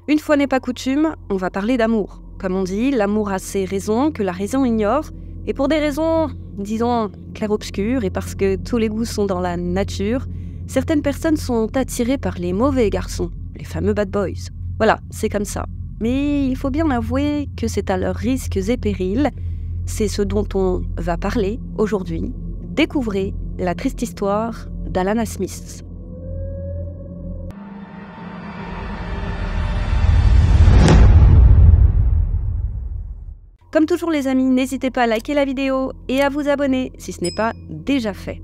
Une fois n'est pas coutume, on va parler d'amour. Comme on dit, l'amour a ses raisons que la raison ignore. Et pour des raisons, disons, clair-obscures et parce que tous les goûts sont dans la nature, certaines personnes sont attirées par les mauvais garçons, les fameux bad boys. Voilà, c'est comme ça. Mais il faut bien avouer que c'est à leurs risques et périls. C'est ce dont on va parler aujourd'hui. Découvrez la triste histoire d'Alana Smith. Comme toujours les amis, n'hésitez pas à liker la vidéo et à vous abonner si ce n'est pas déjà fait.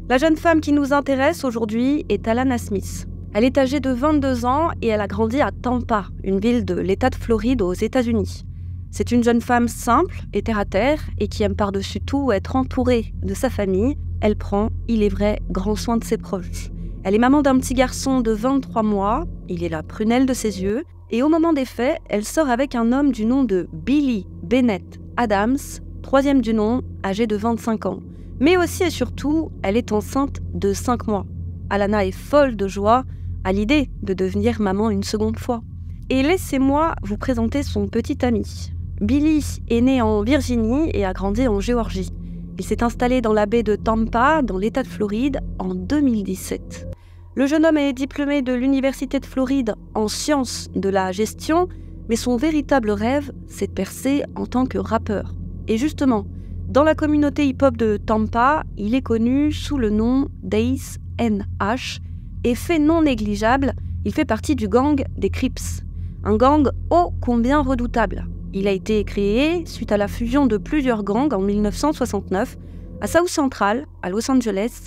La jeune femme qui nous intéresse aujourd'hui est Alana Smith. Elle est âgée de 22 ans et elle a grandi à Tampa, une ville de l'État de Floride aux États-Unis. C'est une jeune femme simple et terre-à-terre et qui aime par-dessus tout être entourée de sa famille. Elle prend, il est vrai, grand soin de ses proches. Elle est maman d'un petit garçon de 23 mois, il est la prunelle de ses yeux, et au moment des faits, elle sort avec un homme du nom de Billy Bennett Adams, troisième du nom, âgé de 25 ans. Mais aussi et surtout, elle est enceinte de 5 mois. Alana est folle de joie à l'idée de devenir maman une seconde fois. Et laissez-moi vous présenter son petit ami. Billy est né en Virginie et a grandi en Géorgie. Il s'est installé dans la baie de Tampa, dans l'État de Floride, en 2017. Le jeune homme est diplômé de l'Université de Floride en sciences de la gestion, mais son véritable rêve, c'est de percer en tant que rappeur. Et justement, dans la communauté hip-hop de Tampa, il est connu sous le nom d'Ace NH, et fait non négligeable, il fait partie du gang des Crips. Un gang ô combien redoutable. Il a été créé suite à la fusion de plusieurs gangs en 1969 à South Central, à Los Angeles,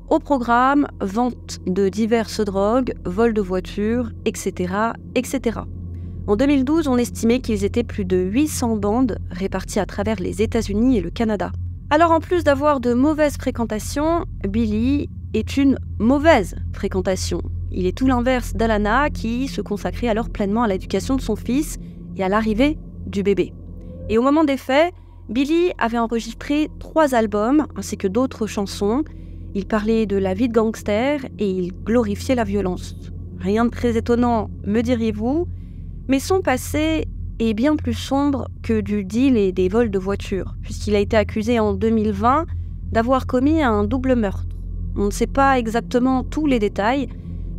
au programme vente de diverses drogues, vol de voitures, etc., etc. En 2012, on estimait qu'ils étaient plus de 800 bandes réparties à travers les États-Unis et le Canada. Alors en plus d'avoir de mauvaises fréquentations, Billy est une mauvaise fréquentation. Il est tout l'inverse d'Alana qui se consacrait alors pleinement à l'éducation de son fils et à l'arrivée du bébé. Et au moment des faits, Billy avait enregistré 3 albums ainsi que d'autres chansons. Il parlait de la vie de gangster et il glorifiait la violence. Rien de très étonnant, me diriez-vous, mais son passé est bien plus sombre que du deal et des vols de voitures, puisqu'il a été accusé en 2020 d'avoir commis un double meurtre. On ne sait pas exactement tous les détails,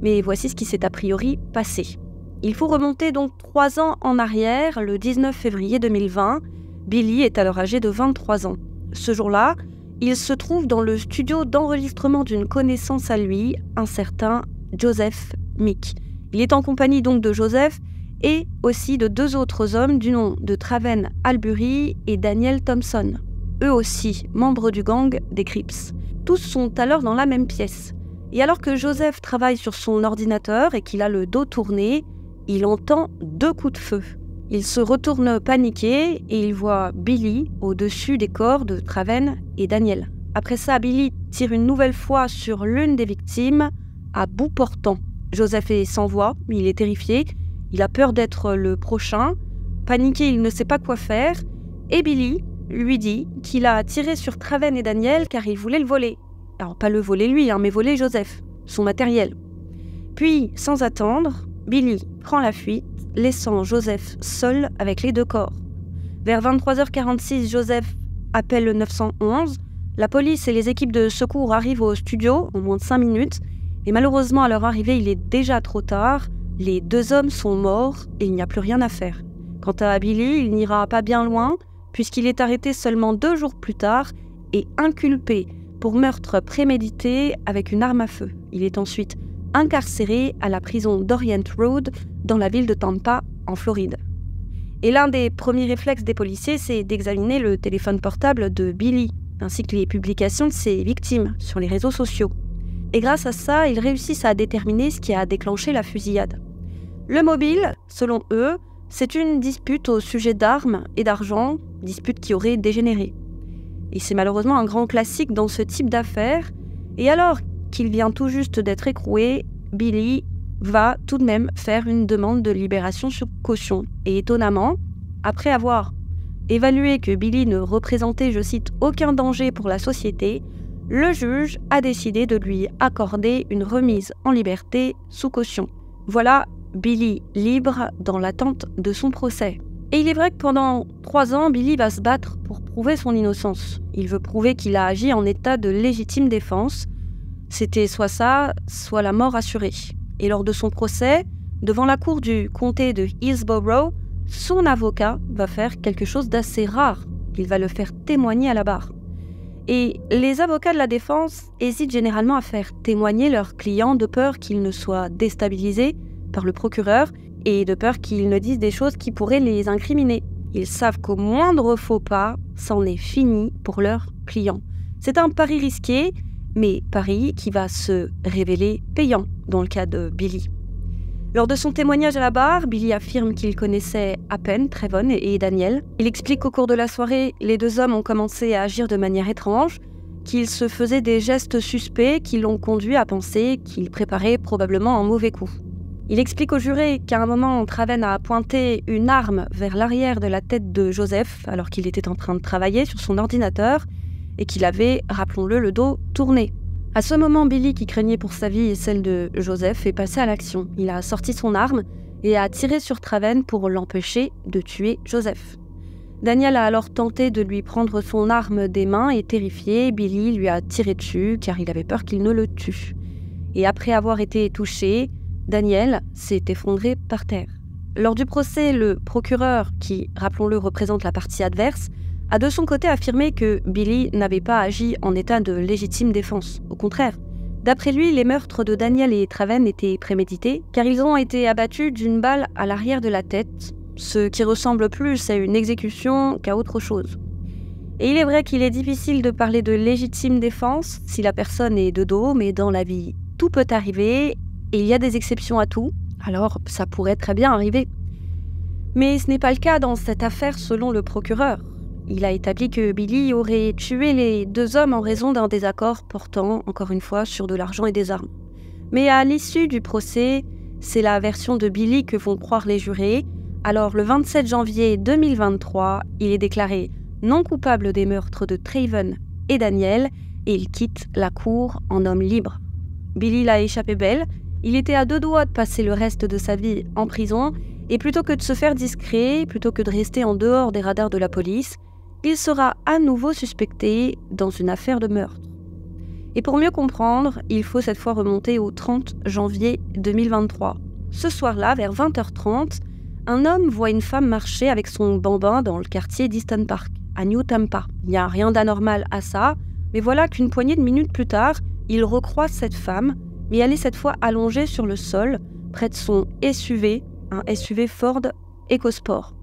mais voici ce qui s'est a priori passé. Il faut remonter donc 3 ans en arrière, le 19 février 2020. Billy est alors âgé de 23 ans. Ce jour-là, il se trouve dans le studio d'enregistrement d'une connaissance à lui, un certain Joseph Meek. Il est en compagnie donc de Joseph et aussi de 2 autres hommes du nom de Traven Albury et Daniel Thompson, eux aussi membres du gang des Crips. Tous sont alors dans la même pièce. Et alors que Joseph travaille sur son ordinateur et qu'il a le dos tourné, il entend 2 coups de feu. Il se retourne paniqué et il voit Billy au-dessus des corps de Traven et Daniel. Après ça, Billy tire une nouvelle fois sur l'une des victimes à bout portant. Joseph est sans voix, il est terrifié, il a peur d'être le prochain. Paniqué, il ne sait pas quoi faire. Et Billy lui dit qu'il a tiré sur Traven et Daniel car il voulait le voler. Alors pas le voler lui, mais voler Joseph, son matériel. Puis, sans attendre, Billy prend la fuite, laissant Joseph seul avec les 2 corps. Vers 23h46, Joseph appelle le 911. La police et les équipes de secours arrivent au studio en moins de 5 minutes. Et malheureusement, à leur arrivée, il est déjà trop tard. Les 2 hommes sont morts et il n'y a plus rien à faire. Quant à Billy, il n'ira pas bien loin puisqu'il est arrêté seulement 2 jours plus tard et inculpé pour meurtre prémédité avec une arme à feu. Il est ensuite incarcéré à la prison d'Orient Road dans la ville de Tampa, en Floride. Et l'un des premiers réflexes des policiers, c'est d'examiner le téléphone portable de Billy, ainsi que les publications de ses victimes sur les réseaux sociaux. Et grâce à ça, ils réussissent à déterminer ce qui a déclenché la fusillade. Le mobile, selon eux, c'est une dispute au sujet d'armes et d'argent, dispute qui aurait dégénéré. Et c'est malheureusement un grand classique dans ce type d'affaires. Et alors qu'il vient tout juste d'être écroué, Billy va tout de même faire une demande de libération sur caution. Et étonnamment, après avoir évalué que Billy ne représentait, je cite, aucun danger pour la société, le juge a décidé de lui accorder une remise en liberté sous caution. Voilà Billy libre dans l'attente de son procès. Et il est vrai que pendant 3 ans, Billy va se battre pour prouver son innocence. Il veut prouver qu'il a agi en état de légitime défense. C'était soit ça, soit la mort assurée. Et lors de son procès, devant la cour du comté de Hillsborough, son avocat va faire quelque chose d'assez rare. Il va le faire témoigner à la barre. Et les avocats de la défense hésitent généralement à faire témoigner leurs clients de peur qu'ils ne soient déstabilisés par le procureur et de peur qu'ils ne disent des choses qui pourraient les incriminer. Ils savent qu'au moindre faux pas, c'en est fini pour leurs clients. C'est un pari risqué, mais pari qui va se révéler payant dans le cas de Billy. Lors de son témoignage à la barre, Billy affirme qu'il connaissait à peine Trayvon et Daniel. Il explique qu'au cours de la soirée, les 2 hommes ont commencé à agir de manière étrange, qu'ils se faisaient des gestes suspects qui l'ont conduit à penser qu'ils préparaient probablement un mauvais coup. Il explique aux jurés qu'à un moment, Trayvon a pointé une arme vers l'arrière de la tête de Joseph alors qu'il était en train de travailler sur son ordinateur et qu'il avait, rappelons-le, le dos tourné. À ce moment, Billy, qui craignait pour sa vie et celle de Joseph, est passé à l'action. Il a sorti son arme et a tiré sur Trayvon pour l'empêcher de tuer Joseph. Daniel a alors tenté de lui prendre son arme des mains et terrifié, Billy lui a tiré dessus car il avait peur qu'il ne le tue. Et après avoir été touché, Daniel s'est effondré par terre. Lors du procès, le procureur, qui, rappelons-le, représente la partie adverse, a de son côté affirmé que Billy n'avait pas agi en état de légitime défense. Au contraire, d'après lui, les meurtres de Daniel et Trayvon étaient prémédités car ils ont été abattus d'une balle à l'arrière de la tête, ce qui ressemble plus à une exécution qu'à autre chose. Et il est vrai qu'il est difficile de parler de légitime défense si la personne est de dos, mais dans la vie, tout peut arriver et il y a des exceptions à tout, alors ça pourrait très bien arriver. Mais ce n'est pas le cas dans cette affaire selon le procureur. Il a établi que Billy aurait tué les 2 hommes en raison d'un désaccord portant, encore une fois, sur de l'argent et des armes. Mais à l'issue du procès, c'est la version de Billy que vont croire les jurés. Alors, le 27 janvier 2023, il est déclaré non coupable des meurtres de Trayvon et Daniel et il quitte la cour en homme libre. Billy l'a échappé belle. Il était à 2 doigts de passer le reste de sa vie en prison et plutôt que de se faire discret, plutôt que de rester en dehors des radars de la police, il sera à nouveau suspecté dans une affaire de meurtre. Et pour mieux comprendre, il faut cette fois remonter au 30 janvier 2023. Ce soir-là, vers 20h30, un homme voit une femme marcher avec son bambin dans le quartier d'Easton Park, à New Tampa. Il n'y a rien d'anormal à ça, mais voilà qu'une poignée de minutes plus tard, il recroise cette femme, mais elle est cette fois allongée sur le sol, près de son SUV, un SUV Ford EcoSport.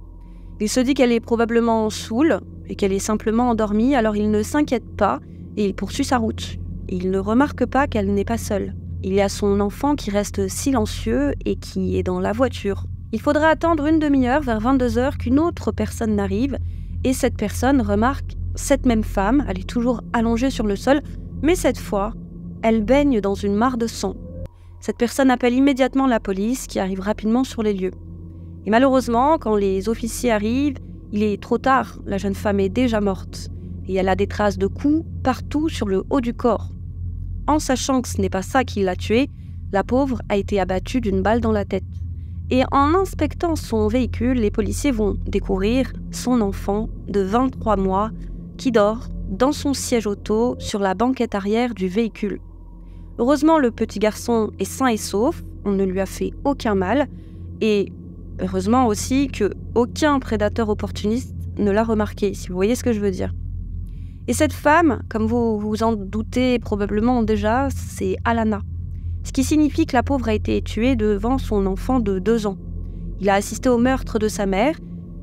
Il se dit qu'elle est probablement saoule et qu'elle est simplement endormie, alors il ne s'inquiète pas et il poursuit sa route. Il ne remarque pas qu'elle n'est pas seule. Il y a son enfant qui reste silencieux et qui est dans la voiture. Il faudra attendre une demi-heure, vers 22h, qu'une autre personne n'arrive et cette personne remarque cette même femme, elle est toujours allongée sur le sol, mais cette fois, elle baigne dans une mare de sang. Cette personne appelle immédiatement la police qui arrive rapidement sur les lieux. Et malheureusement, quand les officiers arrivent, il est trop tard, la jeune femme est déjà morte. Et elle a des traces de coups partout sur le haut du corps. En sachant que ce n'est pas ça qui l'a tuée, la pauvre a été abattue d'une balle dans la tête. Et en inspectant son véhicule, les policiers vont découvrir son enfant de 23 mois qui dort dans son siège auto sur la banquette arrière du véhicule. Heureusement, le petit garçon est sain et sauf, on ne lui a fait aucun mal, et heureusement aussi qu'aucun prédateur opportuniste ne l'a remarqué, si vous voyez ce que je veux dire. Et cette femme, comme vous vous en doutez probablement déjà, c'est Alana. Ce qui signifie que la pauvre a été tuée devant son enfant de 2 ans. Il a assisté au meurtre de sa mère,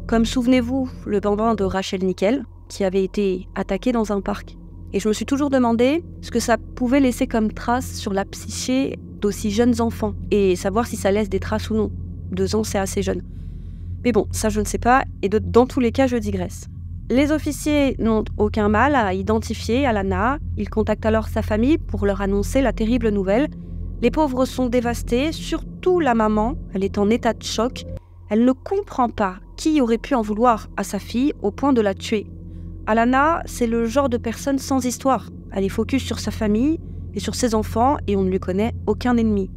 comme souvenez-vous, le bambin de Rachel Nickel, qui avait été attaqué dans un parc. Et je me suis toujours demandé ce que ça pouvait laisser comme trace sur la psyché d'aussi jeunes enfants, et savoir si ça laisse des traces ou non. 2 ans, c'est assez jeune. Mais bon, ça je ne sais pas, et dans tous les cas, je digresse. Les officiers n'ont aucun mal à identifier Alana. Ils contactent alors sa famille pour leur annoncer la terrible nouvelle. Les pauvres sont dévastés, surtout la maman. Elle est en état de choc. Elle ne comprend pas qui aurait pu en vouloir à sa fille au point de la tuer. Alana, c'est le genre de personne sans histoire. Elle est focus sur sa famille et sur ses enfants et on ne lui connaît aucun ennemi.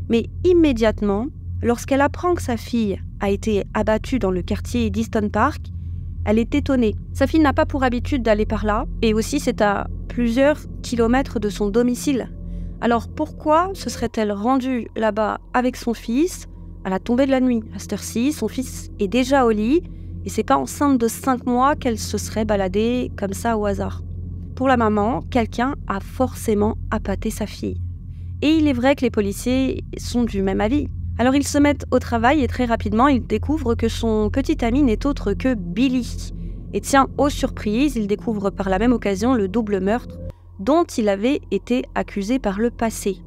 Mais immédiatement, Lorsqu'elle apprend que sa fille a été abattue dans le quartier d'Easton Park, elle est étonnée. Sa fille n'a pas pour habitude d'aller par là, et aussi c'est à plusieurs kilomètres de son domicile. Alors pourquoi se serait-elle rendue là-bas avec son fils à la tombée de la nuit? À cette heure-ci, son fils est déjà au lit, et c'est pas enceinte de 5 mois qu'elle se serait baladée comme ça au hasard. Pour la maman, quelqu'un a forcément appâté sa fille. Et il est vrai que les policiers sont du même avis. Alors ils se mettent au travail et très rapidement, ils découvrent que son petit ami n'est autre que Billy. Et tiens, aux surprises, ils découvrent par la même occasion le double meurtre dont il avait été accusé par le passé.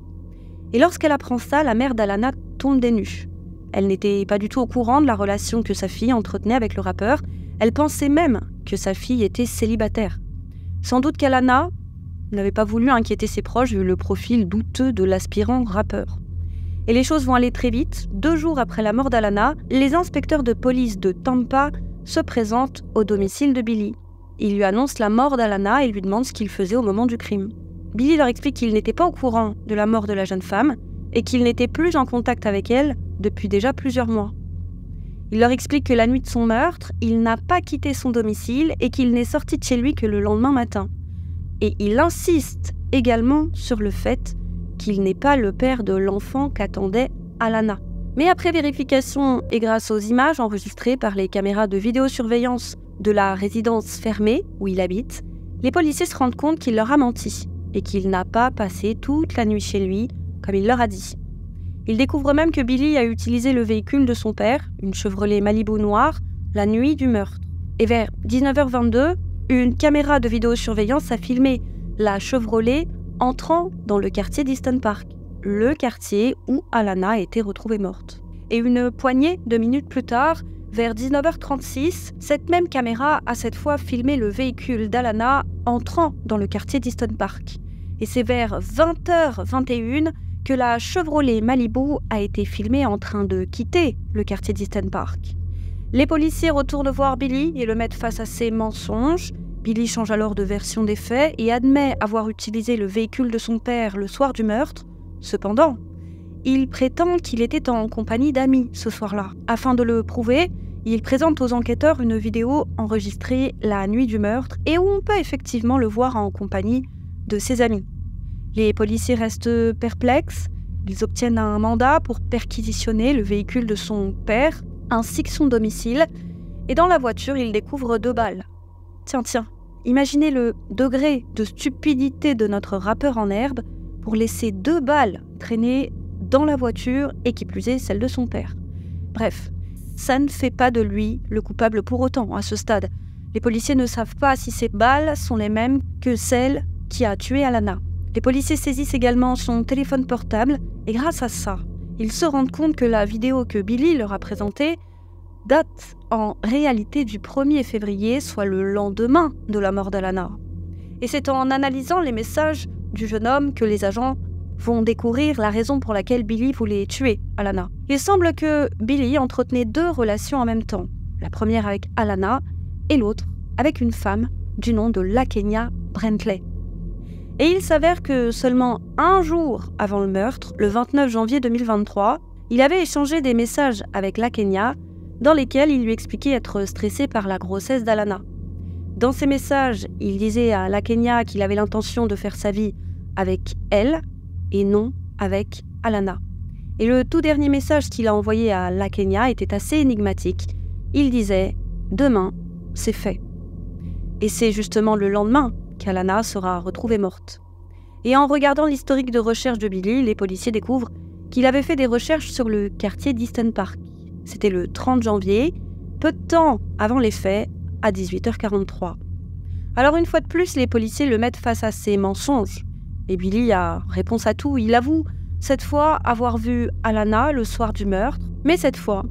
Et lorsqu'elle apprend ça, la mère d'Alana tombe des nues. Elle n'était pas du tout au courant de la relation que sa fille entretenait avec le rappeur. Elle pensait même que sa fille était célibataire. Sans doute qu'Alana n'avait pas voulu inquiéter ses proches vu le profil douteux de l'aspirant rappeur. Et les choses vont aller très vite. 2 jours après la mort d'Alana, les inspecteurs de police de Tampa se présentent au domicile de Billy. Ils lui annoncent la mort d'Alana et lui demandent ce qu'il faisait au moment du crime. Billy leur explique qu'il n'était pas au courant de la mort de la jeune femme et qu'il n'était plus en contact avec elle depuis déjà plusieurs mois. Il leur explique que la nuit de son meurtre, il n'a pas quitté son domicile et qu'il n'est sorti de chez lui que le lendemain matin. Et il insiste également sur le fait qu'il n'est pas le père de l'enfant qu'attendait Alana. Mais après vérification et grâce aux images enregistrées par les caméras de vidéosurveillance de la résidence fermée où il habite, les policiers se rendent compte qu'il leur a menti et qu'il n'a pas passé toute la nuit chez lui, comme il leur a dit. Ils découvrent même que Billy a utilisé le véhicule de son père, une Chevrolet Malibu noire, la nuit du meurtre. Et vers 19h22, une caméra de vidéosurveillance a filmé la Chevrolet entrant dans le quartier d'Easton Park, le quartier où Alana a été retrouvée morte. Et une poignée de minutes plus tard, vers 19h36, cette même caméra a cette fois filmé le véhicule d'Alana entrant dans le quartier d'Easton Park. Et c'est vers 20h21 que la Chevrolet Malibu a été filmée en train de quitter le quartier d'Easton Park. Les policiers retournent voir Billy et le mettent face à ses mensonges. Billy change alors de version des faits et admet avoir utilisé le véhicule de son père le soir du meurtre. Cependant, il prétend qu'il était en compagnie d'amis ce soir-là. Afin de le prouver, il présente aux enquêteurs une vidéo enregistrée la nuit du meurtre et où on peut effectivement le voir en compagnie de ses amis. Les policiers restent perplexes, ils obtiennent un mandat pour perquisitionner le véhicule de son père ainsi que son domicile et dans la voiture, ils découvrent 2 balles. Tiens, imaginez le degré de stupidité de notre rappeur en herbe pour laisser 2 balles traîner dans la voiture et qui plus est celle de son père. Bref, ça ne fait pas de lui le coupable pour autant à ce stade. Les policiers ne savent pas si ces balles sont les mêmes que celles qui a tué Alana. Les policiers saisissent également son téléphone portable et grâce à ça, ils se rendent compte que la vidéo que Billy leur a présentée date en réalité du 1er février, soit le lendemain de la mort d'Alana. Et c'est en analysant les messages du jeune homme que les agents vont découvrir la raison pour laquelle Billy voulait tuer Alana. Il semble que Billy entretenait 2 relations en même temps, la première avec Alana et l'autre avec une femme du nom de Lakenya Brentley. Et il s'avère que seulement 1 jour avant le meurtre, le 29 janvier 2023, il avait échangé des messages avec Lakenya dans lesquels il lui expliquait être stressé par la grossesse d'Alana. Dans ces messages, il disait à Lakenya qu'il avait l'intention de faire sa vie avec elle et non avec Alana. Et le tout dernier message qu'il a envoyé à Lakenya était assez énigmatique. Il disait « Demain, c'est fait ». Et c'est justement le lendemain qu'Alana sera retrouvée morte. Et en regardant l'historique de recherche de Billy, les policiers découvrent qu'il avait fait des recherches sur le quartier d'Easton Park. C'était le 30 janvier, peu de temps avant les faits, à 18h43. Alors une fois de plus, les policiers le mettent face à ses mensonges. Et Billy a réponse à tout. Il avoue cette fois avoir vu Alana le soir du meurtre, mais cette fois,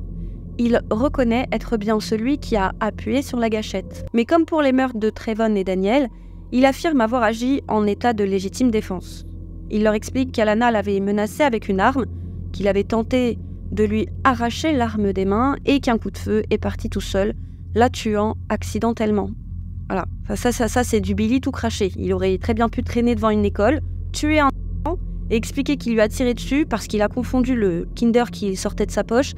il reconnaît être bien celui qui a appuyé sur la gâchette. Mais comme pour les meurtres de Trayvon et Daniel, il affirme avoir agi en état de légitime défense. Il leur explique qu'Alana l'avait menacé avec une arme, qu'il avait tenté de lui arracher l'arme des mains et qu'un coup de feu est parti tout seul, la tuant accidentellement. Voilà, ça c'est du Billy tout craché. Il aurait très bien pu traîner devant une école, tuer un enfant et expliquer qu'il lui a tiré dessus parce qu'il a confondu le Kinder qui sortait de sa poche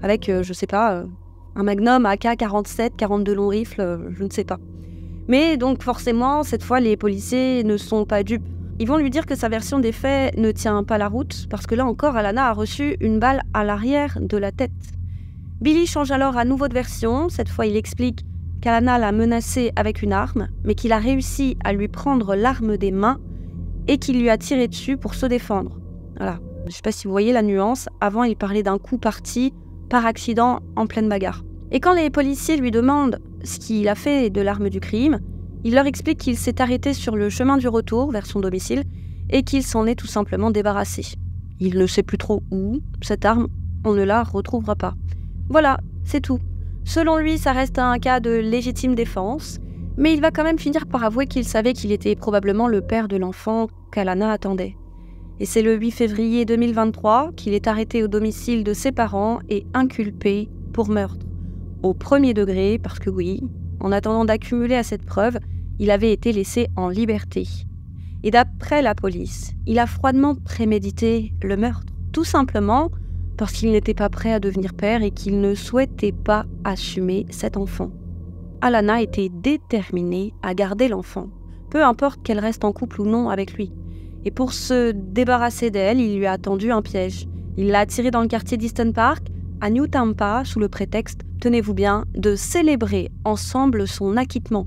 avec, un Magnum AK-47, 42 long rifle, je ne sais pas. Mais donc forcément, cette fois, les policiers ne sont pas dupes. Ils vont lui dire que sa version des faits ne tient pas la route parce que là encore, Alana a reçu une balle à l'arrière de la tête. Billy change alors à nouveau de version. Cette fois, il explique qu'Alana l'a menacé avec une arme, mais qu'il a réussi à lui prendre l'arme des mains et qu'il lui a tiré dessus pour se défendre. Voilà. Je ne sais pas si vous voyez la nuance. Avant, il parlait d'un coup parti par accident en pleine bagarre. Et quand les policiers lui demandent ce qu'il a fait de l'arme du crime, il leur explique qu'il s'est arrêté sur le chemin du retour vers son domicile et qu'il s'en est tout simplement débarrassé. Il ne sait plus trop où. Cette arme, on ne la retrouvera pas. Voilà, c'est tout. Selon lui, ça reste un cas de légitime défense, mais il va quand même finir par avouer qu'il savait qu'il était probablement le père de l'enfant qu'Alana attendait. Et c'est le 8 février 2023 qu'il est arrêté au domicile de ses parents et inculpé pour meurtre. Au premier degré, parce que oui, en attendant d'accumuler à cette preuve, il avait été laissé en liberté. Et d'après la police, il a froidement prémédité le meurtre, tout simplement parce qu'il n'était pas prêt à devenir père et qu'il ne souhaitait pas assumer cet enfant. Alana était déterminée à garder l'enfant, peu importe qu'elle reste en couple ou non avec lui. Et pour se débarrasser d'elle, il lui a tendu un piège. Il l'a attirée dans le quartier d'Easton Park, à New Tampa, sous le prétexte, tenez-vous bien, de célébrer ensemble son acquittement.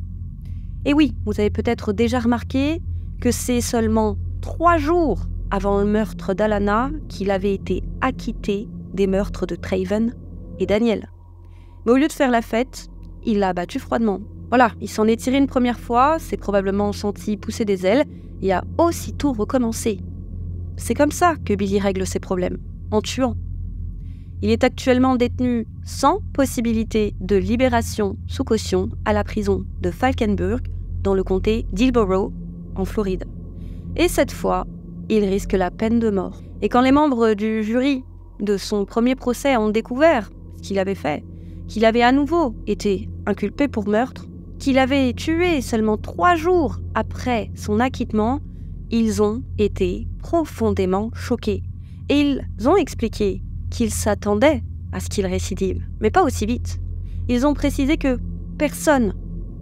Et oui, vous avez peut-être déjà remarqué que c'est seulement 3 jours avant le meurtre d'Alana qu'il avait été acquitté des meurtres de Traven et Daniel. Mais au lieu de faire la fête, il l'a abattu froidement. Voilà, il s'en est tiré une première fois, s'est probablement senti pousser des ailes et a aussitôt recommencé. C'est comme ça que Billy règle ses problèmes, en tuant. Il est actuellement détenu sans possibilité de libération sous caution à la prison de Falkenburg, dans le comté d'Hillsborough, en Floride. Et cette fois, il risque la peine de mort. Et quand les membres du jury de son premier procès ont découvert ce qu'il avait fait, qu'il avait à nouveau été inculpé pour meurtre, qu'il avait tué seulement 3 jours après son acquittement, ils ont été profondément choqués. Et ils ont expliqué qu'ils s'attendaient à ce qu'il récidive, mais pas aussi vite. Ils ont précisé que personne,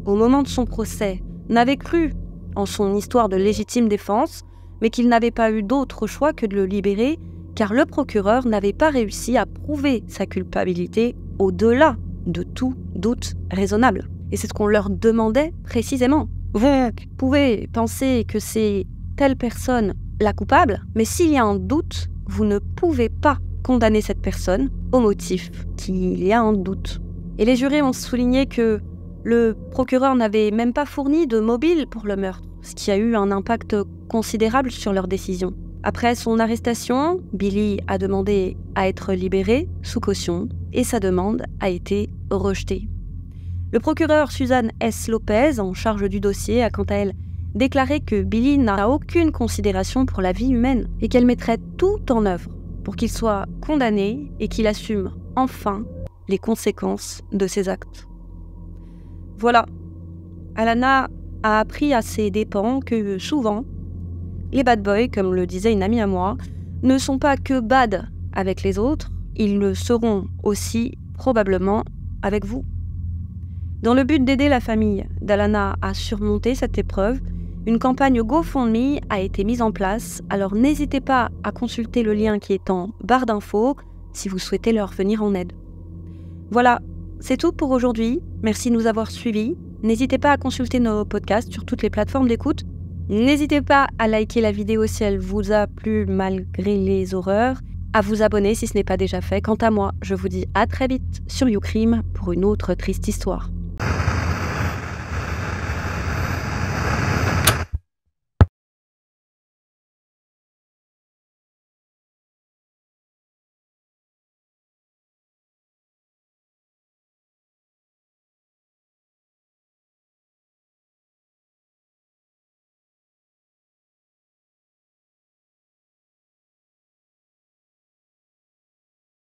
au moment de son procès, n'avait cru en son histoire de légitime défense, mais qu'il n'avait pas eu d'autre choix que de le libérer, car le procureur n'avait pas réussi à prouver sa culpabilité au-delà de tout doute raisonnable. Et c'est ce qu'on leur demandait précisément. Vous pouvez penser que c'est telle personne la coupable, mais s'il y a un doute, vous ne pouvez pas condamner cette personne au motif qu'il y a un doute. Et les jurés ont souligné que le procureur n'avait même pas fourni de mobile pour le meurtre, ce qui a eu un impact considérable sur leur décision. Après son arrestation, Billy a demandé à être libéré sous caution et sa demande a été rejetée. Le procureur Susan S. Lopez, en charge du dossier, a quant à elle déclaré que Billy n'a aucune considération pour la vie humaine et qu'elle mettrait tout en œuvre pour qu'il soit condamné et qu'il assume enfin les conséquences de ses actes. Voilà, Alana a appris à ses dépens que souvent, les bad boys, comme le disait une amie à moi, ne sont pas que bad avec les autres, ils le seront aussi probablement avec vous. Dans le but d'aider la famille d'Alana à surmonter cette épreuve, une campagne GoFundMe a été mise en place, alors n'hésitez pas à consulter le lien qui est en barre d'infos si vous souhaitez leur venir en aide. Voilà, c'est tout pour aujourd'hui. Merci de nous avoir suivis. N'hésitez pas à consulter nos podcasts sur toutes les plateformes d'écoute. N'hésitez pas à liker la vidéo si elle vous a plu malgré les horreurs, à vous abonner si ce n'est pas déjà fait. Quant à moi, je vous dis à très vite sur YouCrime pour une autre triste histoire.